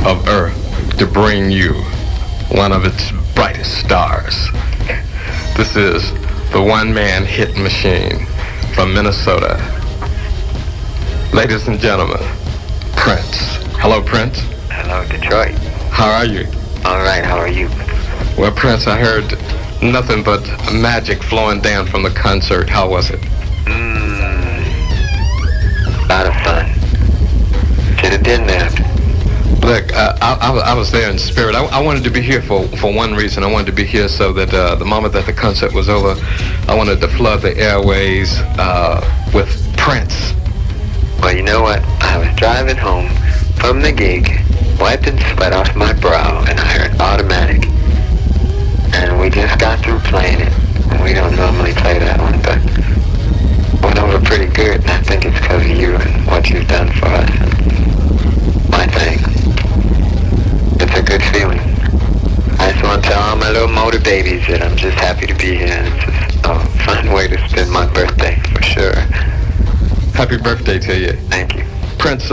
of Earth to bring you one of its brightest stars. This is the one-man hit machine from Minnesota. Ladies and gentlemen, Prince. Hello, Prince. Hello, Detroit. How are you? All right, how are you? Well, Prince, I heard nothing but magic flowing down from the concert. How was it? A lot of fun. Should have been there. Look, I was there in spirit. I wanted to be here for one reason. I wanted to be here so that the moment that the concert was over, I wanted to flood the airways with Prince. Well, you know what? I was driving home from the gig, wiping sweat off my brow, and I heard Automatic. And we just got through playing it. And we don't normally play that one, but went over pretty good, and I think it's because of you and what you've done for us. My thing. It's a good feeling. I just want to tell all my little motor babies that I'm just happy to be here, and it's just a fun way to spend my birthday, for sure. Happy birthday to you. Thank you. Prince,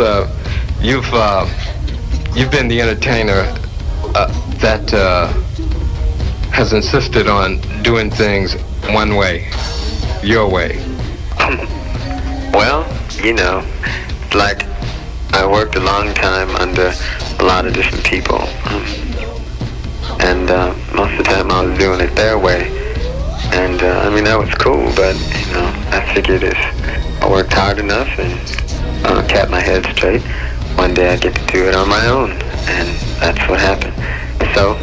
you've been the entertainer that has insisted on doing things one way, your way. Well, you know, it's like I worked a long time under a lot of different people, and most of the time I was doing it their way, and I mean that was cool, but you know, I figured if I worked hard enough and kept my head straight, one day I'd get to do it on my own, and that's what happened. So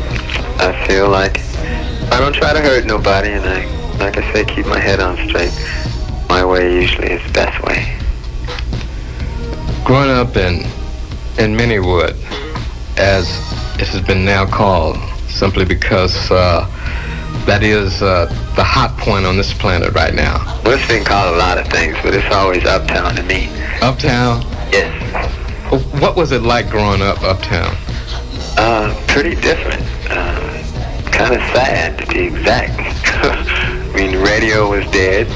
I feel like I don't try to hurt nobody, and I, like I say, keep my head on straight. My way usually is the best way. Growing up in Minniewood, as it has been now called, simply because that is the hot point on this planet right now. Well, it's been called a lot of things, but it's always Uptown to me. Uptown? Yes. What was it like growing up Uptown? Pretty different. Kind of sad, to be exact. I mean, the radio was dead,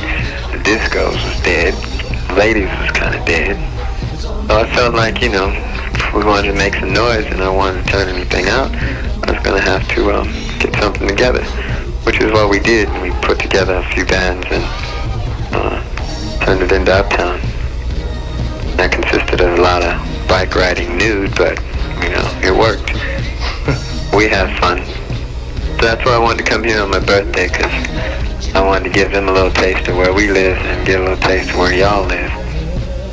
the discos was dead, ladies was kind of dead. So I felt like, you know, if we wanted to make some noise and I wanted to turn anything out, I was going to have to get something together, which is what we did. We put together a few bands and turned it into Uptown. That consisted of a lot of bike riding nude, but, you know, it worked. We have fun. So that's why I wanted to come here on my birthday, because I wanted to give them a little taste of where we live and get a little taste of where y'all live.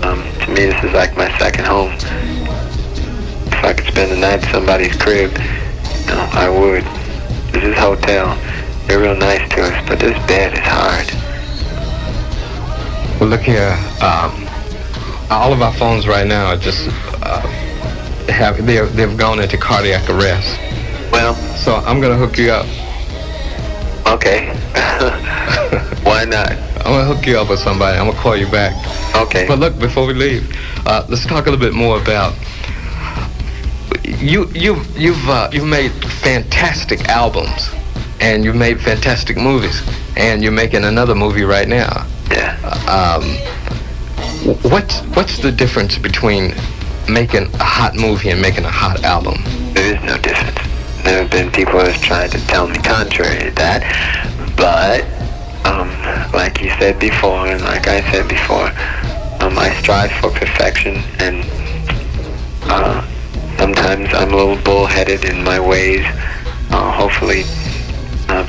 To me, this is like my second home. If I could spend the night at somebody's crib, you know, I would. This is a hotel. They're real nice to us, but this bed is hard. Well, look here. All of our phones right now are just they've gone into cardiac arrest. Well, so I'm gonna hook you up. Okay. Why not? I'm gonna hook you up with somebody. I'm gonna call you back. Okay. But look, before we leave, let's talk a little bit more about you've made fantastic albums, and you've made fantastic movies, and you're making another movie right now. Yeah. What's the difference between making a hot movie and making a hot album? There is no difference. There have been people that have tried to tell me contrary to that, but like you said before, and like I said before, I strive for perfection, and sometimes I'm a little bullheaded in my ways. Hopefully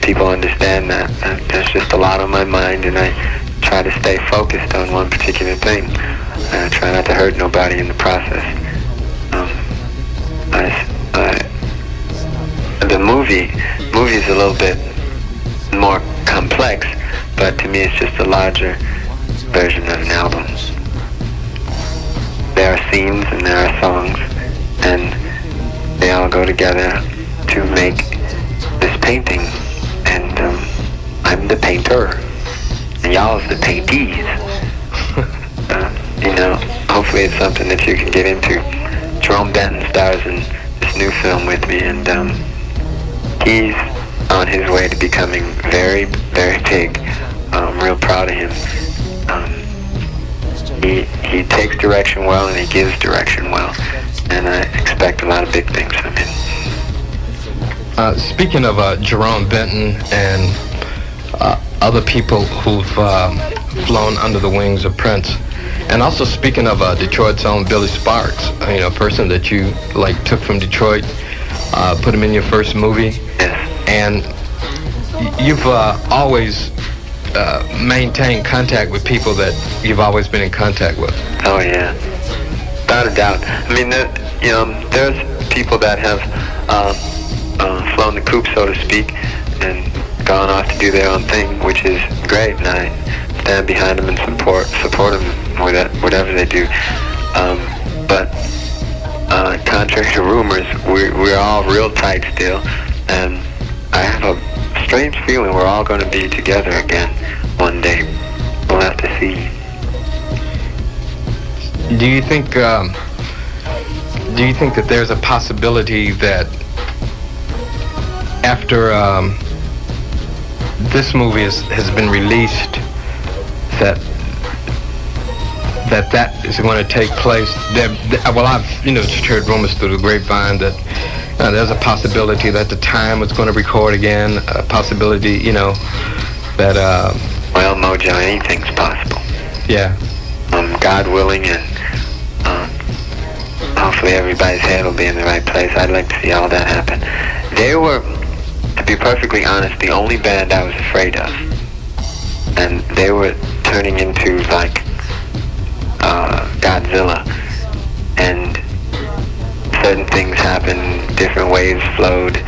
people understand that. There's just a lot on my mind, and I try to stay focused on one particular thing. I try not to hurt nobody in the process. The movie is a little bit more complex, but to me it's just a larger version of an album. There are scenes and there are songs, and they all go together to make this painting, and I'm the painter, and y'all's the paintees. You know, hopefully it's something that you can get into. Jerome Benton stars in this new film with me, and he's on his way to becoming very, very big. I'm real proud of him. he takes direction well and he gives direction well, and I expect a lot of big things from him. Speaking of Jerome Benton and other people who've flown under the wings of Prince, and also speaking of Detroit's own Billy Sparks, you know, a person that you like took from Detroit, put him in your first movie, Yes. and you've always maintained contact with people that you've always been in contact with. Oh yeah, without a doubt. I mean, there's people that have flown the coop, so to speak, and gone off to do their own thing, which is great, and I stand behind them and support them with whatever they do. But contrary to rumors, we're all real tight still, and I have a strange feeling we're all going to be together again one day. We'll have to see. Do you think that there's a possibility that after this movie has been released, that is going to take place? Well, I've just heard rumors through the grapevine that there's a possibility that the Time was going to record again. A possibility, that. Well, Mojo, anything's possible. Yeah. God willing, and hopefully everybody's head will be in the right place. I'd like to see all that happen. They were, to be perfectly honest, the only band I was afraid of. And they were turning into like Godzilla. And certain things happened, different waves flowed,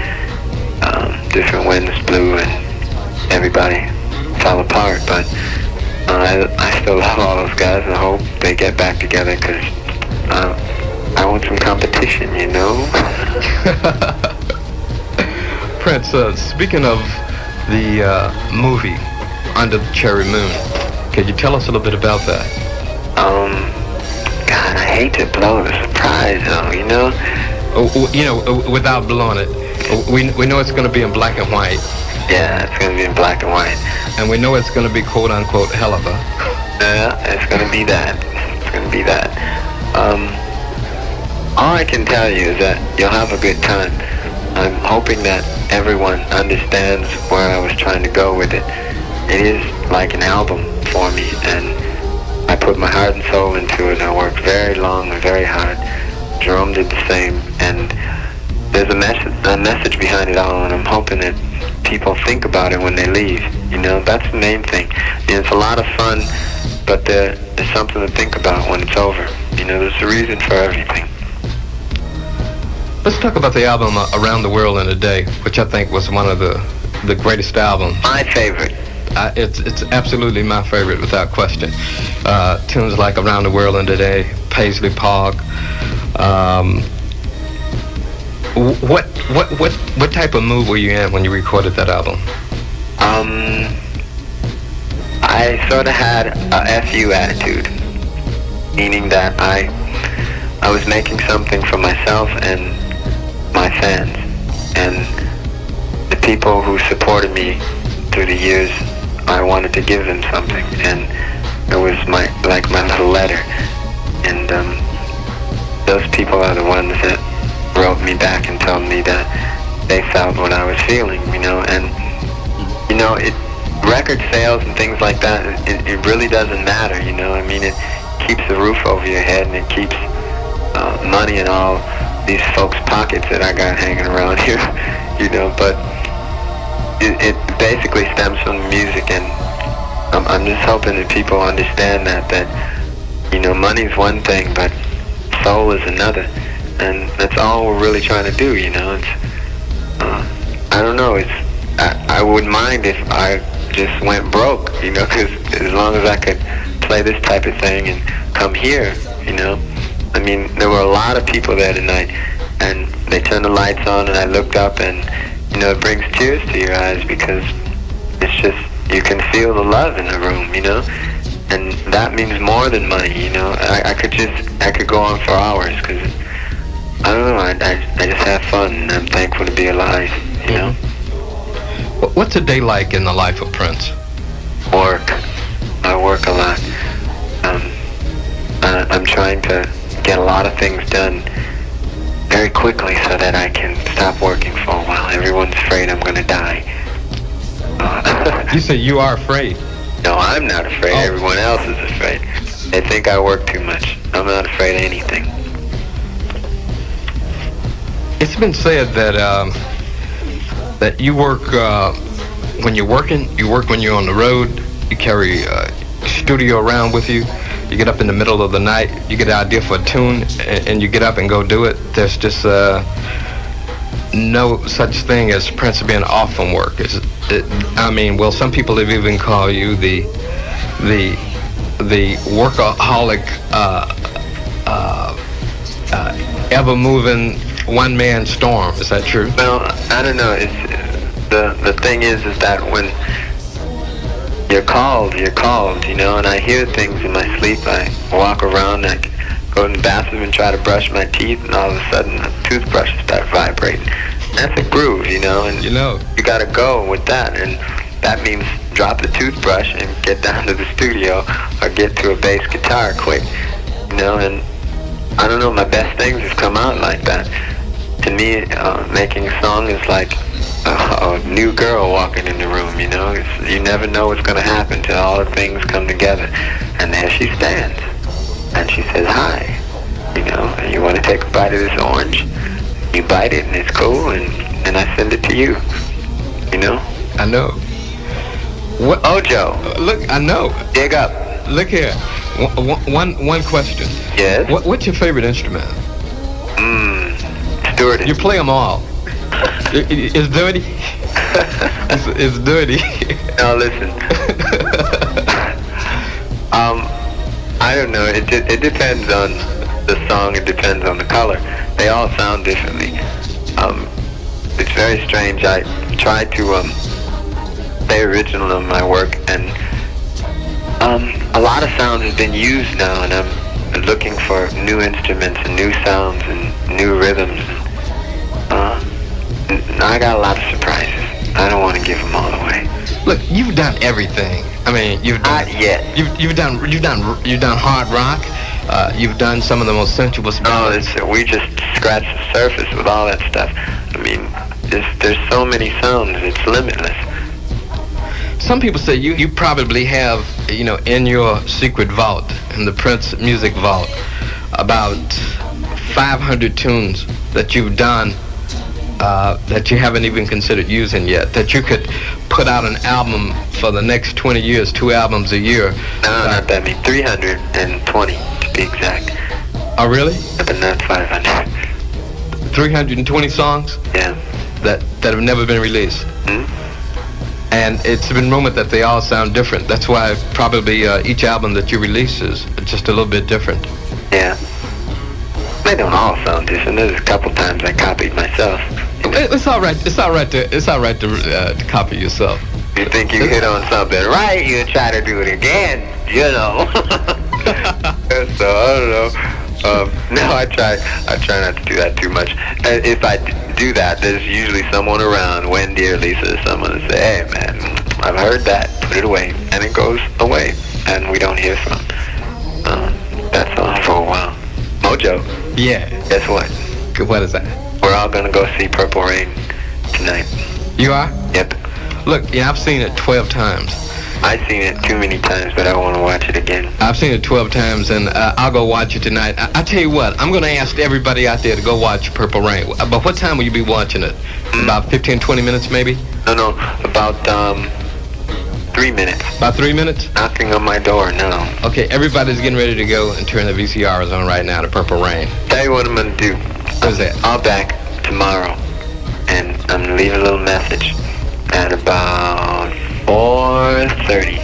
different winds blew, and everybody fell apart. But I still love all those guys, and I hope they get back together, because I want some competition, Prince, speaking of the movie Under the Cherry Moon, could you tell us a little bit about that? God, I hate to blow the surprise, though, Without blowing it, we know it's going to be in black and white. Yeah, it's going to be in black and white. And we know it's going to be quote-unquote hell of a. Yeah, it's going to be that. It's going to be that. All I can tell you is that you'll have a good time. I'm hoping that everyone understands where I was trying to go with it. It is like an album for me, and I put my heart and soul into it, and I worked very long and very hard. Jerome did the same, and there's a message behind it all, and I'm hoping that people think about it when they leave. That's the main thing. It's a lot of fun, but there's something to think about when it's over. There's a reason for everything. Let's talk about the album Around the World in a Day, which I think was one of the greatest albums. My favorite. It's absolutely my favorite, without question. Tunes like Around the World in a Day, Paisley Park. What type of mood were you in when you recorded that album? I sort of had a FU attitude, meaning that I was making something for myself and my fans, and the people who supported me through the years. I wanted to give them something, and it was my little letter, and those people are the ones that wrote me back and told me that they felt what I was feeling, and record sales and things like that, it really doesn't matter, I mean, it keeps the roof over your head, and it keeps money in all these folks' pockets that I got hanging around here, but it basically stems from music, and I'm just hoping that people understand that money's one thing, but soul is another, and that's all we're really trying to do, it's, I don't know, I wouldn't mind if I just went broke, because as long as I could play this type of thing and come here, I mean, there were a lot of people there tonight, and they turned the lights on, and I looked up, and it brings tears to your eyes, because it's just, you can feel the love in the room, and that means more than money, I could go on for hours, because I don't know, I just have fun, and I'm thankful to be alive, What's a day like in the life of Prince? Work. I work a lot. trying to get a lot of things done very quickly so that I can stop working for a while. Everyone's afraid I'm going to die. You say you are afraid. No, I'm not afraid. Oh. Everyone else is afraid. They think I work too much. I'm not afraid of anything. It's been said that that you work when you're working. You work when you're on the road. You carry studio around with you. You get up in the middle of the night. You get an idea for a tune, and you get up and go do it. There's just no such thing as Prince being off from work. Well, some people have even called you the workaholic, ever-moving one-man storm. Is that true? Well, I don't know. It's the thing is that when you're called, you know, and I hear things in my sleep. I walk around, I go in the bathroom and try to brush my teeth, and all of a sudden the toothbrush starts vibrating. That's a groove, you know, and you gotta go with that, and that means drop the toothbrush and get down to the studio or get to a bass guitar quick, you know, and I don't know, my best things have come out like that. To me, making a song is like a new girl walking in the room, you know. You never know what's going to happen till all the things come together. And there she stands. And she says, hi. You know, and you want to take a bite of this orange? You bite it and it's cool, and I send it to you. You know? I know. What? Mojo. Look, I know. Dig up. Look here. One question. Yes? What's your favorite instrument? Stewardess. You play them all. It's dirty. It's dirty. No, listen. I don't know. It depends on the song. It depends on the color. They all sound differently. It's very strange. I try to stay original in my work, and a lot of sounds have been used now, and I'm looking for new instruments and new sounds and new rhythms. I got a lot of surprises. I don't want to give them all away. Look, you've done everything. I mean, you've done. Not yet. You've done hard rock. You've done some of the most sensuous. No, we just scratched the surface with all that stuff. I mean, there's so many sounds. It's limitless. Some people say you probably have, you know, in your secret vault, in the Prince Music Vault, about 500 tunes that you've done that you haven't even considered using yet, that you could put out an album for the next 20 years, 2 albums a year. No, not that many. 320 to be exact. Oh, really? But not 500. 320 songs? Yeah. That have never been released. Hmm? And it's been rumored that they all sound different. That's why probably each album that you release is just a little bit different. Yeah. They don't all sound different. There's a couple times I copied myself. It's all right. It's all right to copy yourself. You think you hit on something right, you try to do it again, you know. So I don't know. No, I try not to do that too much. If I do that, there's usually someone around, Wendy or Lisa, or someone to say, hey man, I've heard that, put it away, and it goes away, and we don't hear from. That's all for a while. Mojo. Yeah. Guess what? What is that? We're all gonna go see Purple Rain tonight. You are? Yep. Look, yeah, I've seen it 12 times. I've seen it too many times, but I want to watch it again. I've seen it 12 times, and I'll go watch it tonight. I tell you what, I'm going to ask everybody out there to go watch Purple Rain. But what time will you be watching it? About 15, 20 minutes, maybe? No, about 3 minutes. About 3 minutes? Knocking on my door now. Okay, everybody's getting ready to go and turn the VCRs on right now to Purple Rain. Tell you what I'm going to do. What is that? I'll back tomorrow, and I'm going to leave a little message at about 4:30,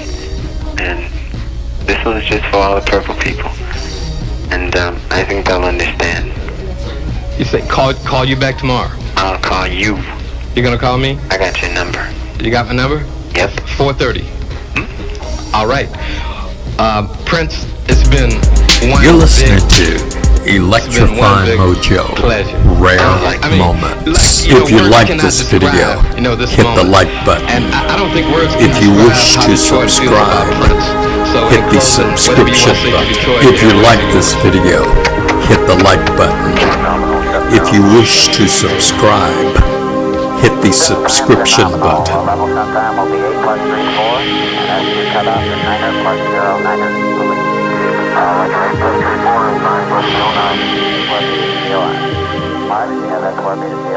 and this one's just for all the purple people, and I think they'll understand. You say call you back tomorrow? I'll call you. You're gonna call me? I got your number. You got my number? Yep. 4:30. All right. Prince, it's been one. You're listening to Electrifying Mojo. Pleasure. Rare moments. If you like this video, this hit the moment. like button. And I don't think words If can you describe wish how to this sort of feeling about subscribe, Prince. hit the subscription button. If you like this video, hit the like button. If you wish to subscribe, hit the subscription button. Level sometime will be 8+34, and as you cut off the 9+0, 9 8+34 is 9+09. 4 meters COI. Mark, yeah, that's 4 meters COI.